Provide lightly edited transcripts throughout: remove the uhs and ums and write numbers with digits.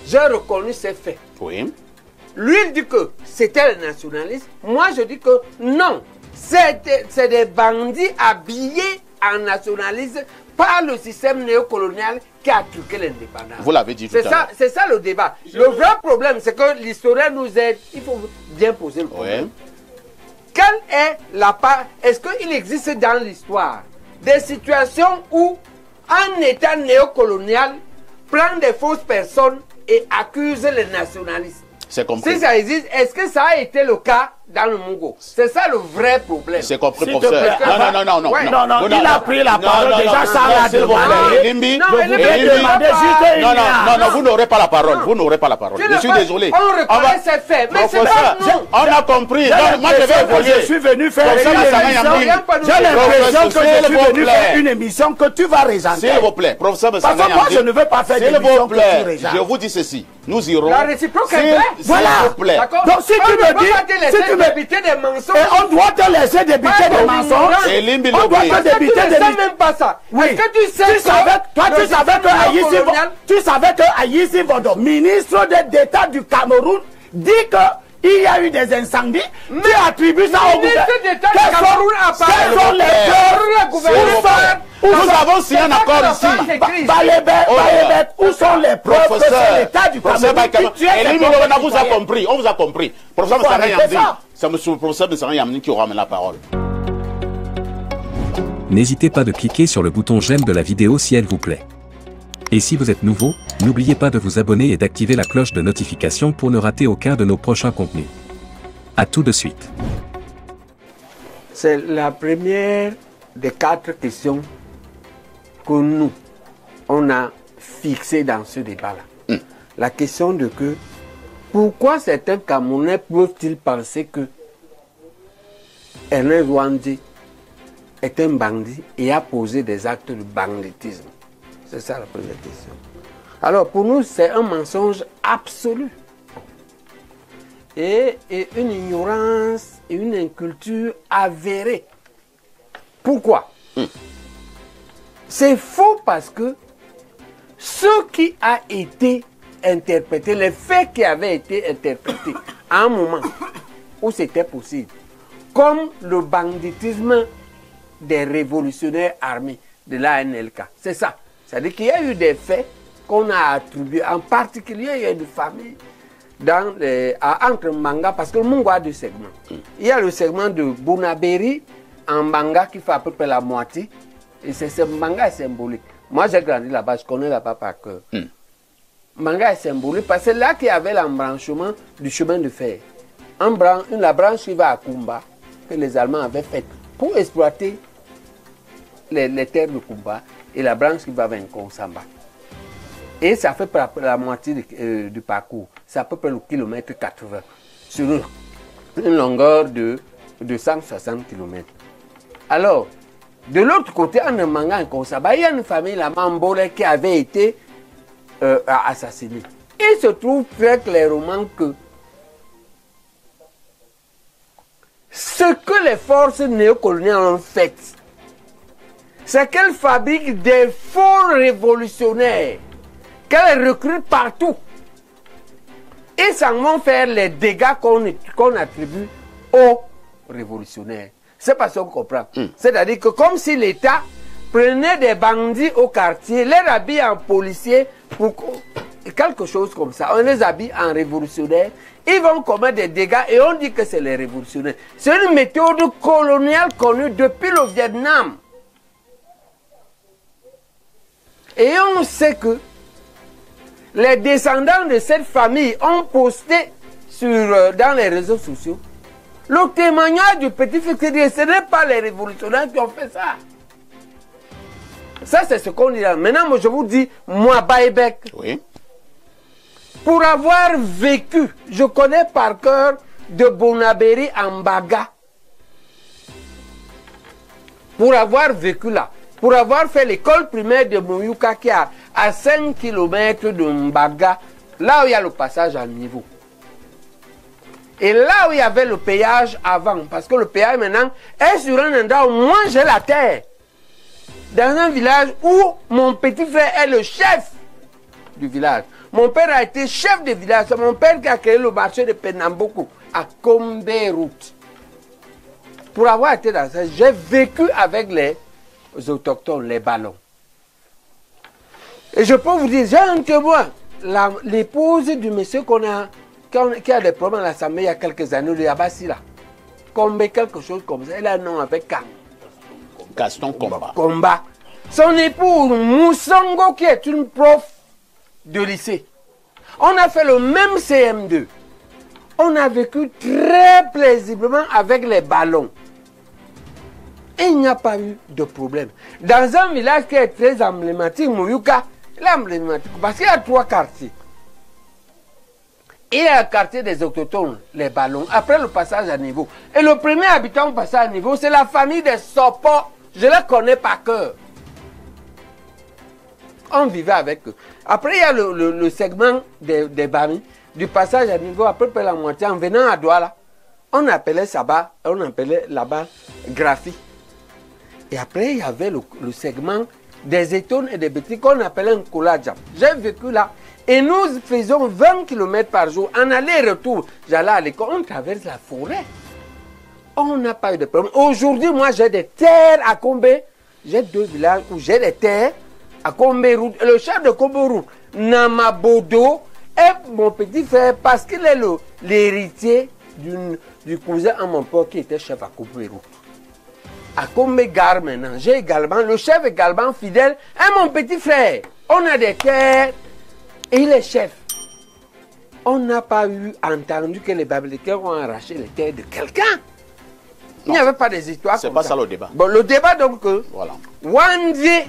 j'ai reconnu ces faits. Oui. Lui, il dit que c'était le nationalisme. Moi, je dis que non. C'est des bandits habillés en nationalisme par le système néocolonial qui a truqué l'indépendance. Vous l'avez dit tout à l'heure. C'est ça le débat. Le vrai problème, c'est que l'historien nous aide. Il faut bien poser le problème. Oui. Quelle est la part? Est-ce qu'il existe dans l'histoire des situations où un État néocolonial prend des fausses personnes et accuse les nationalistes? C'est compris. Si ça existe, est-ce que ça a été le cas dans le Mongo? C'est ça le vrai problème. C'est compris, S'il professeur. te plaît, Non. Ouais. Non, il a pris la parole. Déjà, ça l'a demandé. Limbi, Non, elle est Limbi, pas demandé juste une non, vous n'aurez pas la parole. Vous n'aurez pas la parole. Je suis désolé. On reconnaît ces faits, mais c'est Professeur, pas nous. on a compris. Non, moi, je vais que je évoluer. suis venu faire Professeur une Massama émission. Yamdi. J'ai l'impression que je suis venu S'il vous faire plaît. une émission que tu vas régenter. S'il vous plaît, professeur Parce Massama que moi, Yamdi. je ne veux pas faire S'il d'émission vous que tu plaît, régentes. je vous dis ceci. Nous irons. La réciproque est S'il vraie. Voilà. vous plaît. D'accord. Donc, si tu On ne me peut dis- pas te si laisser tu me- débiter des mensonges. Et on doit te laisser débiter des mensonges. Et Limbi On doit Lobé. te Parce que tu débiter ne des sais même pas ça. Oui. Est-ce que tu sais Tu savais, toi, le tu savais que système Aïssi néocolonial- tu savais que Aïssi Bodo, ministre d'État du Cameroun, dit que il y a eu des incendies. Tu attribues ça au ministre gouvernement. d'État du Cameroun a parlé. Quels sont les Le preuves? gouvernement. Nous avons signé un accord ici. Balébet, où sont les preuves que c'est l'État du Professeur Cameroun qui tue et ses Limbi propres Lobé, on vous a citoyens? compris. On vous a compris. Professeur Il faut Massama arrêter Yamdi. ça. C'est monsieur le professeur Massama Yamdi qui aura la parole. N'hésitez pas de cliquer sur le bouton j'aime de la vidéo si elle vous plaît. Et si vous êtes nouveau, n'oubliez pas de vous abonner et d'activer la cloche de notification pour ne rater aucun de nos prochains contenus. À tout de suite. C'est la première des 4 questions que nous, on a fixées dans ce débat-là. La question de que, pourquoi certains Camerounais peuvent-ils penser que Ernest Ouandji est un bandit et a posé des actes de banditisme? C'est ça la première question. Alors pour nous, c'est un mensonge absolu. Et une ignorance et une inculture avérée. Pourquoi? C'est faux parce que ce qui a été interprété, les faits qui avaient été interprétés à un moment où c'était possible, comme le banditisme des révolutionnaires armés de l'ANLK. C'est ça. C'est-à-dire qu'il y a eu des faits qu'on a attribués, en particulier il y a une famille entre Manga, parce que le Mungo a 2 segments. Il y a le segment de Bounaberi en Manga qui fait à peu près la moitié, et ce Manga est symbolique. Moi j'ai grandi là-bas, je connais là-bas par cœur. Manga est symbolique parce que c'est là qu'il y avait l'embranchement du chemin de fer. La branche qui va à Kumba, que les Allemands avaient faite pour exploiter les terres de Kumba, et la branche qui va vers Nkonsamba. Et ça fait la moitié du parcours. C'est à peu près le kilomètre 80 sur une longueur de 160 km. Alors, de l'autre côté, en Manga, Nkonsamba, il y a une famille, la Mambole, qui avait été assassinée. Il se trouve très clairement que ce que les forces néocoloniales ont fait, c'est qu'elles fabriquent des faux révolutionnaires, qu'elles recrutent partout. Et ça vont faire les dégâts qu'on attribue aux révolutionnaires. C'est pas ça qu'on comprend. C'est-à-dire que comme si l'État prenait des bandits au quartier, les habille en policiers, pour quelque chose comme ça, on les habille en révolutionnaires, ils vont commettre des dégâts et on dit que c'est les révolutionnaires. C'est une méthode coloniale connue depuis le Vietnam. Et on sait que les descendants de cette famille ont posté dans les réseaux sociaux le témoignage du petit-fils qui dit ce n'est pas les révolutionnaires qui ont fait ça. Ça, c'est ce qu'on dit là. Maintenant, moi, je vous dis, moi, Baïbek, Oui. pour avoir vécu, je connais par cœur de Bonaberi en Baga. Pour avoir vécu là, pour avoir fait l'école primaire de Mouyouka qui est à 5 km de Mbaga, là où il y a le passage à niveau. Et là où il y avait le péage avant, parce que le péage maintenant est sur un endroit où moi j'ai la terre. Dans un village où mon petit frère est le chef du village. Mon père a été chef de village. C'est mon père qui a créé le marché de Penamboko à Combe-Route. Pour avoir été dans ça, j'ai vécu avec les autochtones, les ballons. Et je peux vous dire, j'ai un témoin, l'épouse du monsieur qui a des problèmes à l'Assemblée il y a quelques années, le Yabassi là. Combe, quelque chose comme ça. Elle a un nom avec K. Gaston Comba. Comba. Son épouse, Moussongo, qui est une prof de lycée. On a fait le même CM2. On a vécu très paisiblement avec les ballons. Et il n'y a pas eu de problème. Dans un village qui est très emblématique, Mouyouka, l'emblématique, parce qu'il y a 3 quartiers. Il y a le quartier des autochtones, les ballons, après le passage à niveau. Et le premier habitant au passage à niveau, c'est la famille des Sopo. Je la connais par cœur. On vivait avec eux. Après, il y a le segment des Bami, du passage à niveau, après la moitié, en venant à Douala. On appelait ça bas, on appelait là-bas Graphie. Et après, il y avait le segment des étones et des petits qu'on appelait un Koladjam. J'ai vécu là. Et nous faisions 20 km par jour. En aller-retour, j'allais à l'école, on traverse la forêt. On n'a pas eu de problème. Aujourd'hui, moi, j'ai des terres à Combé. J'ai 2 villages où j'ai des terres à Combé-Route. Le chef de Combé-Route, Namabodo, est mon petit frère parce qu'il est l'héritier du cousin à mon père qui était chef à Combé-Route. À Combé-Gare maintenant, j'ai également, le chef également fidèle est mon petit frère. On a des terres et il est chef. On n'a pas eu entendu que les Babyloniens ont arraché les terres de quelqu'un. Il n'y avait pas des histoires. C'est pas ça le débat. Bon, le débat donc que voilà. Wandje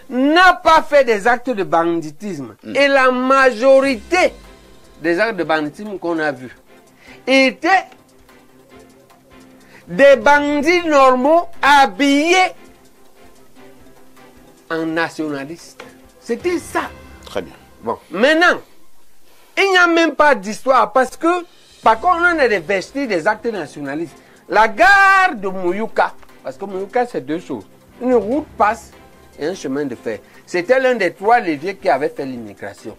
n'a pas fait des actes de banditisme. Et la majorité des actes de banditisme qu'on a vus étaient des bandits normaux habillés en nationalistes. C'était ça. Très bien. Bon, maintenant, il n'y a même pas d'histoire parce que, par contre, on a des vestiges des actes nationalistes. La gare de Mouyouka, parce que Mouyouka, c'est 2 choses. Une route passe et un chemin de fer. C'était l'un des 3 leviers qui avait fait l'immigration.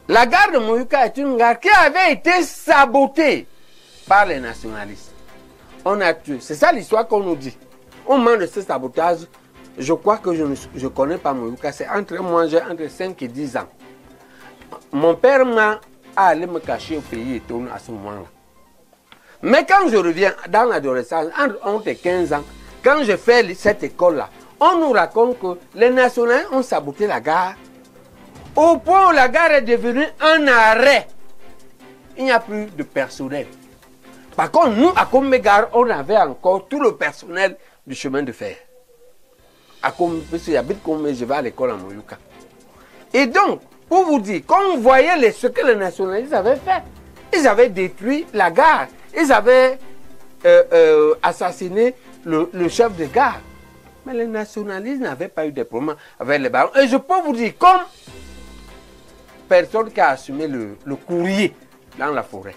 La gare de Mouyouka est une gare qui avait été sabotée par les nationalistes. On a tué. C'est ça l'histoire qu'on nous dit. Au moment de ce sabotage, je crois que je ne connais pas Mouyouka. C'est entre moi, j'ai entre 5 et 10 ans. Mon père m'a allé me cacher au pays étonné à ce moment-là. Mais quand je reviens dans l'adolescence, entre 11 et 15 ans, quand je fais cette école-là, on nous raconte que les nationalistes ont saboté la gare au point où la gare est devenue un arrêt. Il n'y a plus de personnel. Par contre, nous, à Combé-Gare, on avait encore tout le personnel du chemin de fer. À Combé, parce que j'habite Combé, je vais à l'école à Mouyouka. Et donc, pour vous dire, quand on voyait ce que les nationalistes avaient fait, ils avaient détruit la gare. Ils avaient assassiné le chef de gare. Mais les nationalistes n'avaient pas eu de problème avec les barons. Et je peux vous dire, comme personne qui a assumé le courrier dans la forêt.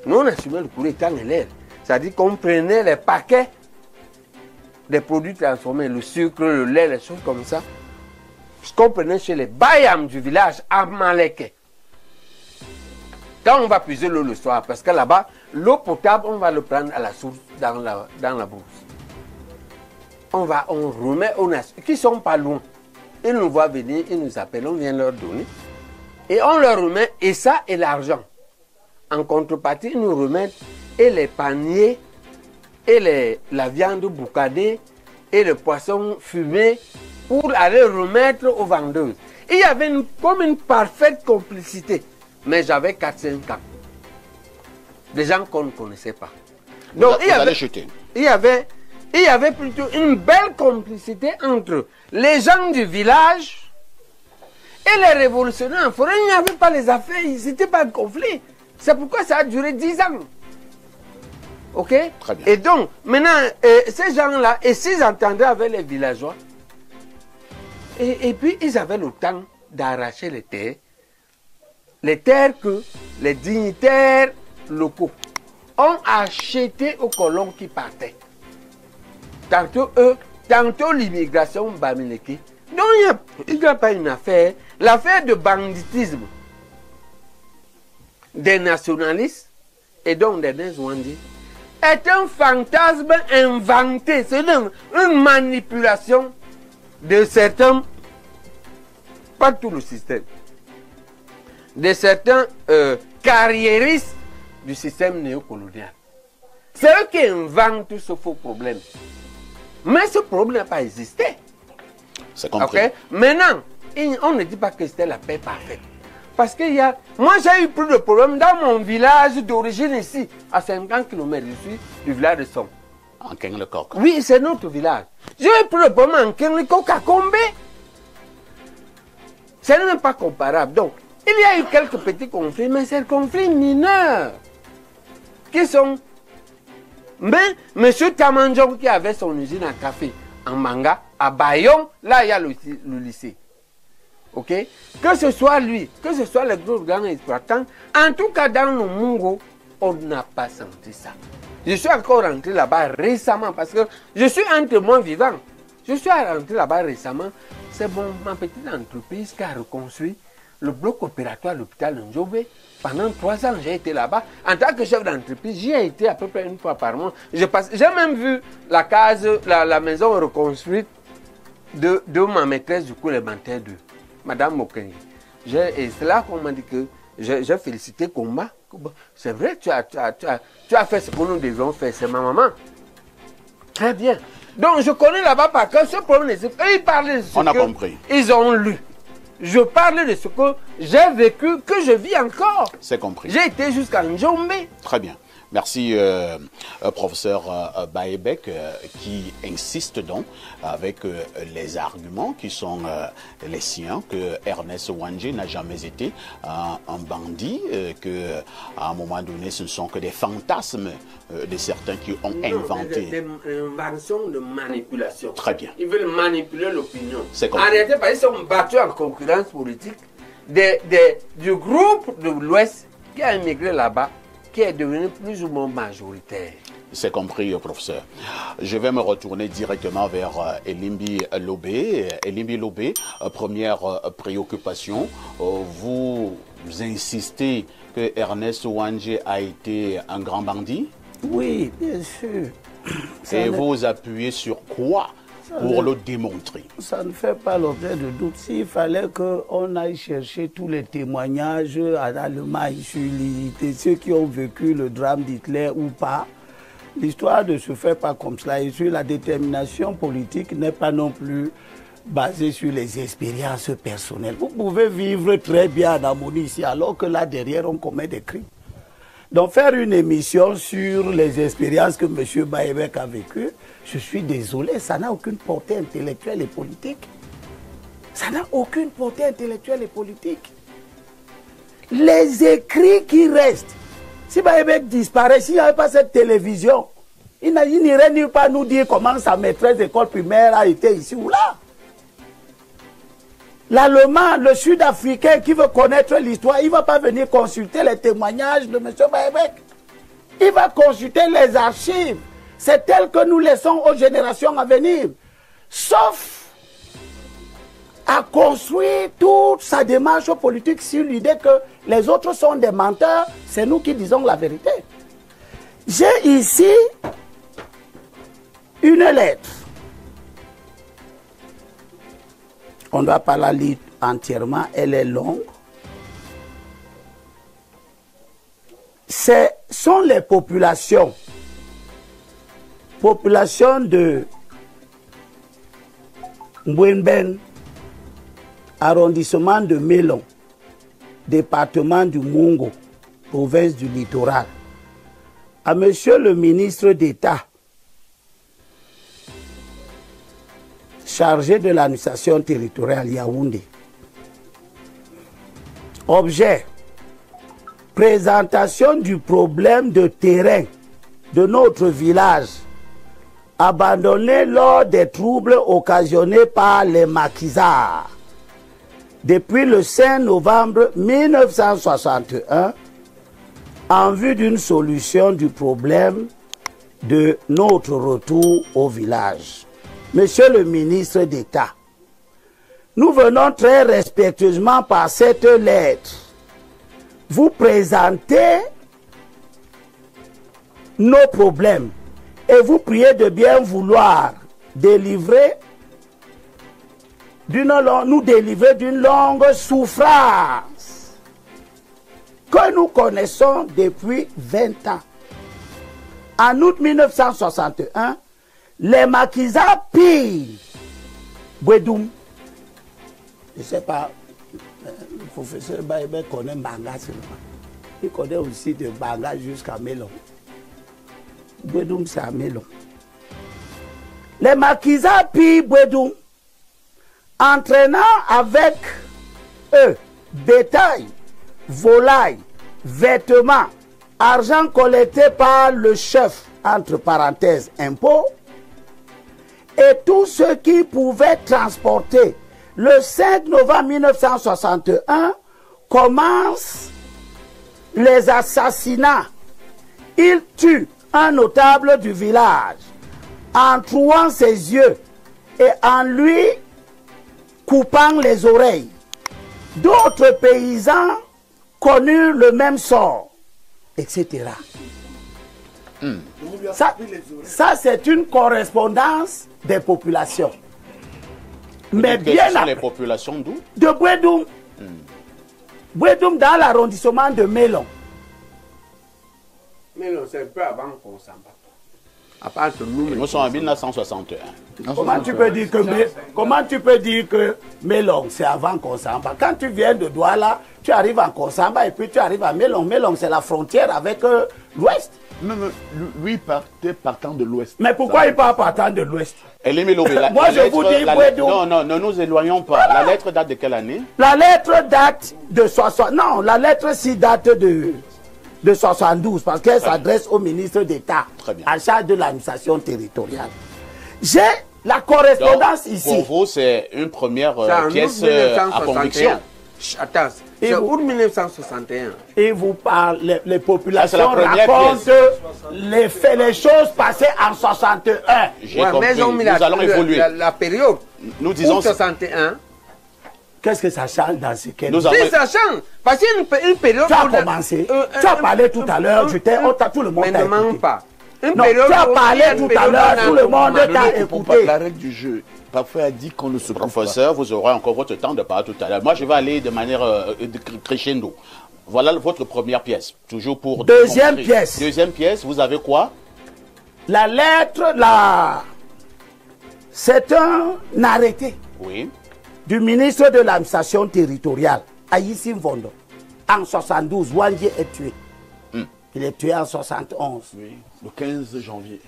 Nous, on assumait le courrier tant l'air. C'est-à-dire qu'on prenait les paquets des produits transformés, le sucre, le lait, les choses comme ça. Ce qu'on prenait chez les Bayams du village à Maleke. Quand on va puiser l'eau le soir, parce que là-bas, l'eau potable, on va le prendre à la source dans la bourse. On remet aux nations qui ne sont pas loin. Ils nous voient venir, ils nous appellent, on vient leur donner. Et on leur remet, et ça est l'argent. En contrepartie, ils nous remettent et les paniers, et la viande boucadée, et le poisson fumé, pour aller remettre aux vendeuses. Il y avait comme une parfaite complicité. Mais j'avais 4-5 ans. Des gens qu'on ne connaissait pas. Donc il y avait plutôt une belle complicité entre les gens du village et les révolutionnaires en forêt. Il n'y avait pas les affaires, c'était pas un conflit. C'est pourquoi ça a duré 10 ans. Ok? Très bien. Et donc, maintenant, ces gens-là, et s'ils entendaient avec les villageois, et puis ils avaient le temps d'arracher les terres que les dignitaires locaux ont achetées aux colons qui partaient. Tantôt eux, tantôt l'immigration bamileke. Donc il n'y a pas une affaire. L'affaire de banditisme des nationalistes et donc des Wandi est un fantasme inventé. C'est une manipulation de certains, pas tout le système, de certains carriéristes du système néocolonial. C'est eux qui inventent ce faux problème. Mais ce problème n'a pas existé. C'est compris. Okay? Maintenant, on ne dit pas que c'était la paix parfaite. Parce qu'il y a... Moi, j'ai eu plus de problèmes dans mon village d'origine ici, à 50 km. Je suis du village de Som. En Keng-le-Coq. Oui, c'est notre village. J'ai eu plus de problèmes en Keng-le-Coq à Combé. Ce n'est même pas comparable. Donc, il y a eu quelques petits conflits, mais c'est des conflits mineurs. Qui sont... Mais M. Tamanjong qui avait son usine à café en Manga, à Bayon, là il y a le lycée. Ok? Que ce soit lui, que ce soit les gros grands exploitants, en tout cas dans le Mungo, on n'a pas senti ça. Je suis encore rentré là-bas récemment parce que je suis un témoin vivant. Je suis rentré là-bas récemment. C'est ma petite entreprise qui a reconstruit le bloc opératoire de l'hôpital de Ndjobé. Pendant 3 ans, j'ai été là-bas. En tant que chef d'entreprise, j'y ai été à peu près une fois par mois. J'ai même vu la case, la maison reconstruite de ma maîtresse du cours élémentaire de Madame Mokengi. Et c'est là qu'on m'a dit que j'ai félicité Komba. C'est vrai, tu as fait ce que nous devions faire. C'est ma maman. Très bien. Donc, je connais là-bas par cœur ce problème. Eux, ils parlaient de ce qu'ils ont lu. Je parle de ce que j'ai vécu, que je vis encore. C'est compris. J'ai été jusqu'à Ndjombe. Très bien. Merci, professeur Baebek, qui insiste donc avec les arguments qui sont les siens, que Ernest Wandje n'a jamais été un bandit, que à un moment donné, ce ne sont que des fantasmes de certains qui ont inventé. Des inventions de manipulation. Très bien. Ils veulent manipuler l'opinion. C'est en réalité, parce qu'ils sont battus en concurrence politique du groupe de l'Ouest qui a immigré là-bas, qui est devenu plus ou moins majoritaire. C'est compris, professeur. Je vais me retourner directement vers Elimbi Lobé. Elimbi Lobé, première préoccupation. Vous insistez que Ernest Wandje a été un grand bandit? Oui, bien sûr. Et vous appuyez sur quoi pour le démontrer? Ça ne fait pas l'objet de doute. S'il fallait qu'on aille chercher tous les témoignages à l'Allemagne sur ceux qui ont vécu le drame d'Hitler ou pas, l'histoire ne se fait pas comme cela. Et sur la détermination politique n'est pas non plus basée sur les expériences personnelles. Vous pouvez vivre très bien en harmonie ici, alors que là derrière on commet des crimes. Donc faire une émission sur les expériences que M. Baebek a vécues, je suis désolé, ça n'a aucune portée intellectuelle et politique. Ça n'a aucune portée intellectuelle et politique. Les écrits qui restent, si Baebek disparaît, s'il n'y avait pas cette télévision, il n'irait nulle part nous dire comment sa maîtresse d'école primaire a été ici ou là. L'Allemand, le Sud-Africain qui veut connaître l'histoire, il ne va pas venir consulter les témoignages de M. Baebek. Il va consulter les archives. C'est tel que nous laissons aux générations à venir. Sauf à construire toute sa démarche politique sur l'idée que les autres sont des menteurs. C'est nous qui disons la vérité. J'ai ici une lettre. On ne doit pas la lire entièrement, elle est longue. Ce sont les populations de Mbouenben, arrondissement de Mélon, département du Mungo, province du Littoral, à monsieur le ministre d'État chargé de l'administration territoriale Yaoundé. Objet: présentation du problème de terrain de notre village abandonné lors des troubles occasionnés par les maquisards depuis le 5 novembre 1961 en vue d'une solution du problème de notre retour au village. Monsieur le ministre d'État, nous venons très respectueusement par cette lettre vous présenter nos problèmes et vous prier de bien vouloir nous délivrer d'une longue souffrance que nous connaissons depuis 20 ans. En août 1961, les maquisards pillent Bouédoum. Je ne sais pas, le professeur Baïbé connaît Banga seulement. Il connaît aussi de Banga jusqu'à Mélon. Bouédoum, c'est à Mélon. Les maquisards pillent Bouédoum, entraînant avec eux bétail, volailles, vêtements, argent collecté par le chef, entre parenthèses, impôts, et tout ce qui pouvait transporter. Le 5 novembre 1961, commencent les assassinats. Il tue un notable du village en trouant ses yeux et en lui coupant les oreilles. D'autres paysans connurent le même sort, etc. Ça c'est une correspondance des populations. Mais bien après, les populations d'où? De Bouédoum. Bouédoum dans l'arrondissement de Mélon. Mélon, c'est un peu avant qu'on s'en bat. À part que nous sommes en 1961. Comment tu peux dire que Mélon, c'est avant Konsamba? Quand tu viens de Douala, tu arrives à Konsamba et puis tu arrives à Mélon. Mélon, c'est la frontière avec l'Ouest. Même lui partant de l'Ouest. Mais pourquoi il part partant de l'Ouest? Moi, je vous dis, non, ne nous éloignons pas. La lettre date de quelle année? La lettre date de 60. Non, la lettre-ci date de 72 parce qu'elle s'adresse au ministre d'État en charge de l'administration territoriale. J'ai la correspondance ici. Pour vous, c'est une première pièce à conviction. Attends, c'est août 1961. Et vous parlez, les populations racontent les choses passées en 61. Mais nous allons évoluer. La période, nous disons 61. Qu'est-ce que ça change dans ce cas? Ça change. Parce qu'il y a une période... Tu as commencé. Tu as parlé tout à l'heure. Tout le monde t'a écouté. Mais ne pas. Non, tu as parlé tout à l'heure. Tout le monde t'a écouté. La règle du jeu, parfois, a dit qu'on ne se Professeur, vous aurez encore votre temps de parler tout à l'heure. Moi, je vais aller de manière crescendo. Voilà votre première pièce. Toujours pour... Deuxième pièce. Deuxième pièce, vous avez quoi? La lettre, c'est un arrêté. Oui. Du ministre de l'administration territoriale, Aïssim Vondo. En 72, Wandje est tué. Il est tué en 71. Oui, le 15 janvier.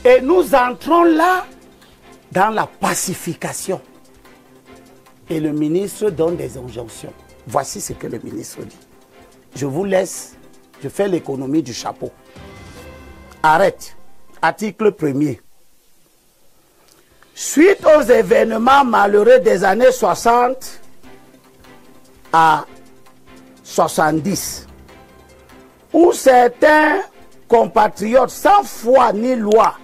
Et nous entrons là dans la pacification. Et le ministre donne des injonctions. Voici ce que le ministre dit. Je vous laisse, je fais l'économie du chapeau. Arrête. Article 1er. Suite aux événements malheureux des années 60 à 70, où certains compatriotes sans foi ni loi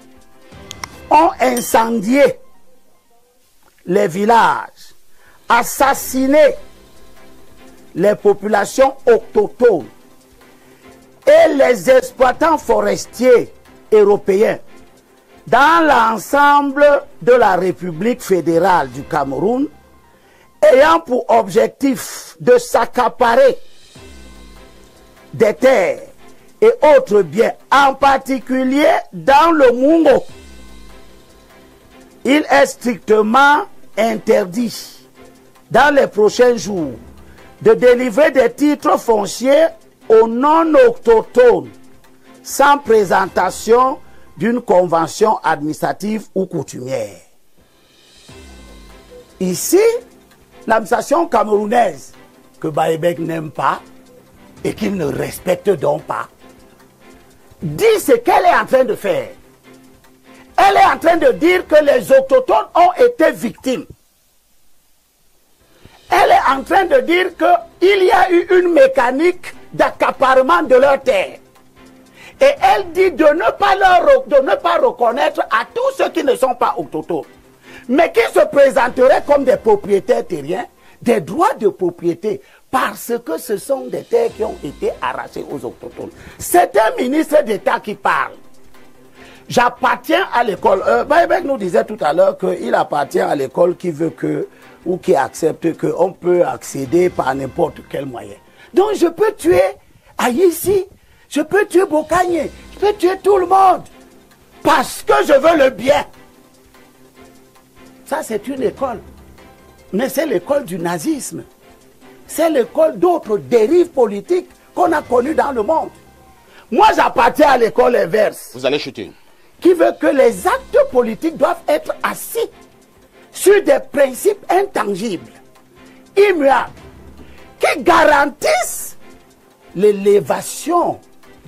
ont incendié les villages, assassiné les populations autochtones et les exploitants forestiers européens dans l'ensemble de la République fédérale du Cameroun, ayant pour objectif de s'accaparer des terres et autres biens, en particulier dans le Mungo. Il est strictement interdit, dans les prochains jours, de délivrer des titres fonciers aux non-autochtones sans présentation d'une convention administrative ou coutumière. Ici, l'administration camerounaise, que Baïbek n'aime pas et qu'il ne respecte donc pas, dit ce qu'elle est en train de faire. Elle est en train de dire que les autochtones ont été victimes. Elle est en train de dire qu'il y a eu une mécanique d'accaparement de leurs terres. Et elle dit de ne pas reconnaître à tous ceux qui ne sont pas autochtones. mais qui se présenteraient comme des propriétaires terriens, des droits de propriété, parce que ce sont des terres qui ont été arrachées aux autochtones. C'est un ministre d'État qui parle. J'appartiens à l'école. Baïbek nous disait tout à l'heure qu'il appartient à l'école qui veut que, ou qui accepte qu'on peut accéder par n'importe quel moyen. Donc je peux tuer Aïssi, je peux tuer Bokanye, je peux tuer tout le monde, parce que je veux le bien. Ça c'est une école. Mais c'est l'école du nazisme. C'est l'école d'autres dérives politiques qu'on a connues dans le monde. Moi, j'appartiens à l'école inverse. Vous allez chuter. Qui veut que les actes politiques doivent être assis sur des principes intangibles, immuables, qui garantissent l'élévation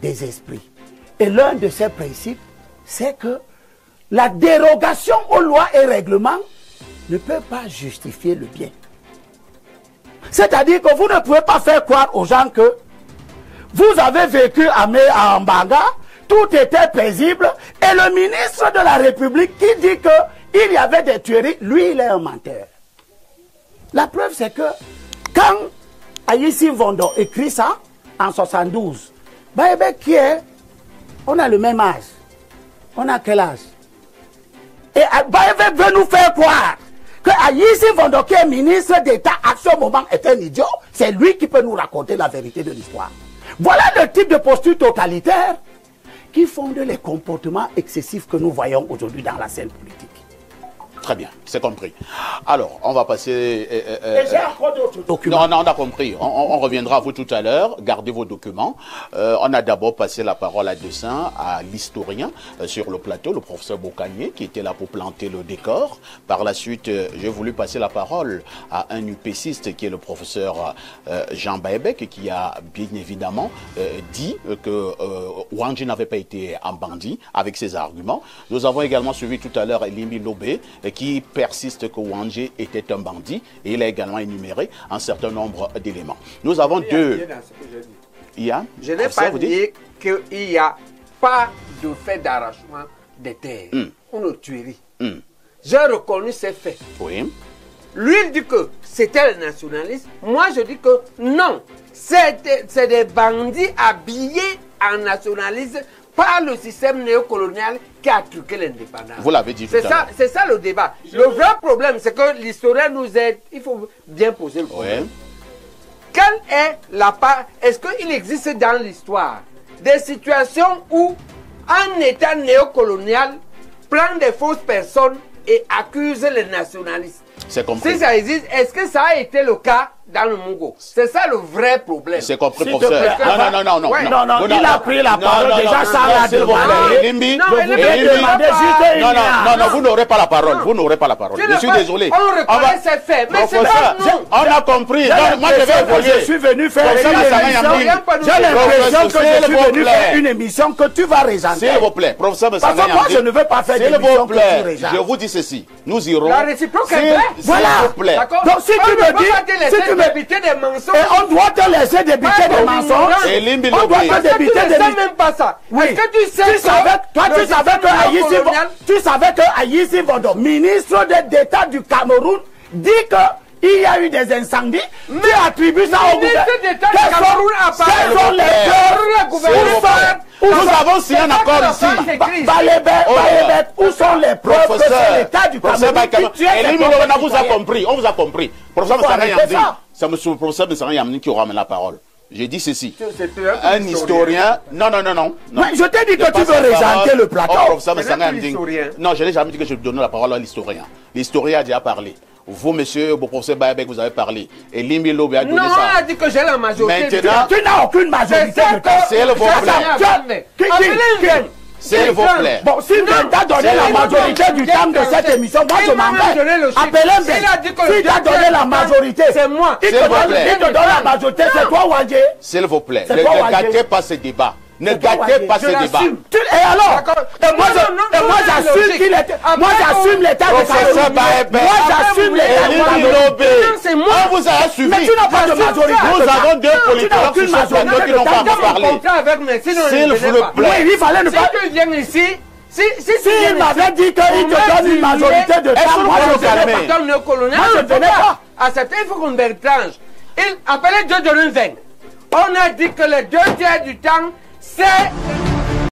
des esprits. Et l'un de ces principes, c'est que la dérogation aux lois et règlements ne peut pas justifier le bien. C'est-à-dire que vous ne pouvez pas faire croire aux gens que vous avez vécu à Mbanga, tout était paisible, et le ministre de la République qui dit qu'il y avait des tueries, lui, il est un menteur. La preuve, c'est que quand Aïssi Vondo écrit ça, en 72, Baïbek qui est, on a le même âge. On a quel âge? Et Baïbek veut nous faire croire que Aïssi Vondo, qui est ministre d'État, à ce moment est un idiot. C'est lui qui peut nous raconter la vérité de l'histoire. Voilà le type de posture totalitaire qui fonde les comportements excessifs que nous voyons aujourd'hui dans la scène politique. Très bien, c'est compris. Alors, on va passer... Et j'ai encore d'autres documents. Non, on a compris. On reviendra à vous tout à l'heure. Gardez vos documents. On a d'abord passé la parole à dessein à l'historien sur le plateau, le professeur Bokanye, qui était là pour planter le décor. Par la suite, j'ai voulu passer la parole à un UPCiste qui est le professeur Jean Baïbek, qui a bien évidemment dit que Wandji n'avait pas été un bandit avec ses arguments. Nous avons également suivi tout à l'heure Elimbi Lobé, qui persiste que Wandji était un bandit, et il a également énuméré un certain nombre d'éléments. Nous avons deux... Je n'ai pas dit qu'il n'y a pas de fait d'arrachement des terres ou de tuerie. J'ai reconnu ces faits. Oui. Lui, il dit que c'était le nationaliste. Moi, je dis que non. C'est des bandits habillés en nationalisme par le système néocolonial qui a truqué l'indépendance. Vous l'avez dit tout à l'heure. C'est ça le débat. Le vrai problème, c'est que l'historien nous aide. Il faut bien poser le problème. Quelle est la part? Est-ce qu'il existe dans l'histoire des situations où un État néocolonial prend des fausses personnes et accuse les nationalistes? C'est compris. Si ça existe, est-ce que ça a été le cas dans le Mongo? C'est ça le vrai problème. C'est compris, professeur. Non, il a pris la parole déjà sans la demander. Non, vous n'aurez pas la parole. Vous n'aurez pas la parole. Je suis désolé. On reconnaît ces faits, mais c'est pas nous. On a compris. Moi, je vais évoluer. Je suis venu faire une émission. J'ai l'impression que je suis venu faire une émission que tu vas régenter. S'il vous plaît, professeur Parce que moi, je ne veux pas faire d'émission que tu régentes. Je vous dis ceci. Nous irons. La réciproque est vraie. Voilà. S'il vous plaît. Donc si tu me dis, débiter des mensonges. Et on doit te laisser débiter des mensonges. On doit te débiter des mensonges. même pas ça. Oui. Est-ce que tu sais tu savais que Aïssi Vondo, ministre d'État du Cameroun, dit que il y a eu des incendies. Mais tu attribues ça au gouvernement. Quels sont les preuves? Nous avons signé un accord ici. Où sont les preuves que c'est l'État du Cameroun qui tue les on vous a compris. On vous a compris. Professeur Messara Yamdi, c'est M. le professeur Messara Yamdi qui aura la parole. J'ai dit ceci. Un historien. Non. Mais je t'ai dit que tu veux régenter le plateau. Professeur Messara Yamdi. Non, je n'ai jamais dit que je donnais la parole à l'historien. L'historien a déjà parlé. Vous, monsieur, le professeur Baïbek, vous avez parlé. Et Limbi Lobé a donné ça. Non, on a dit que j'ai la majorité. Maintenant, tu n'as aucune majorité. S'il vous plaît. S'il vous plaît. Bon, si tu t'as donné la majorité du temps de cette émission, moi je m'en vais. Appelez-moi. Si tu as donné la majorité, c'est moi. Il te donne la majorité, c'est toi, Wandji. S'il vous plaît. Ne gâtez pas ce débat. Ne gâtez pas ce débat. Et alors? Moi j'assume qu'il était. Moi j'assume l'état de Cameroun. Moi j'assume l'état de Cameroun. C'est moi. On vous a suivi. Mais tu n'as pas de majorité. Nous avons deux politiques qui sont qui n'ont pas parlé. S'il vous plaît. Oui, il fallait ne pas. Si tu viens ici, il m'avait dit qu'il te donne une majorité de temps, moi je venais pas. Moi je venais pas. Accepter, il faut qu'on tranche. Il appelait Dieu de l'une. On a dit que les 2 tiers du temps, c'est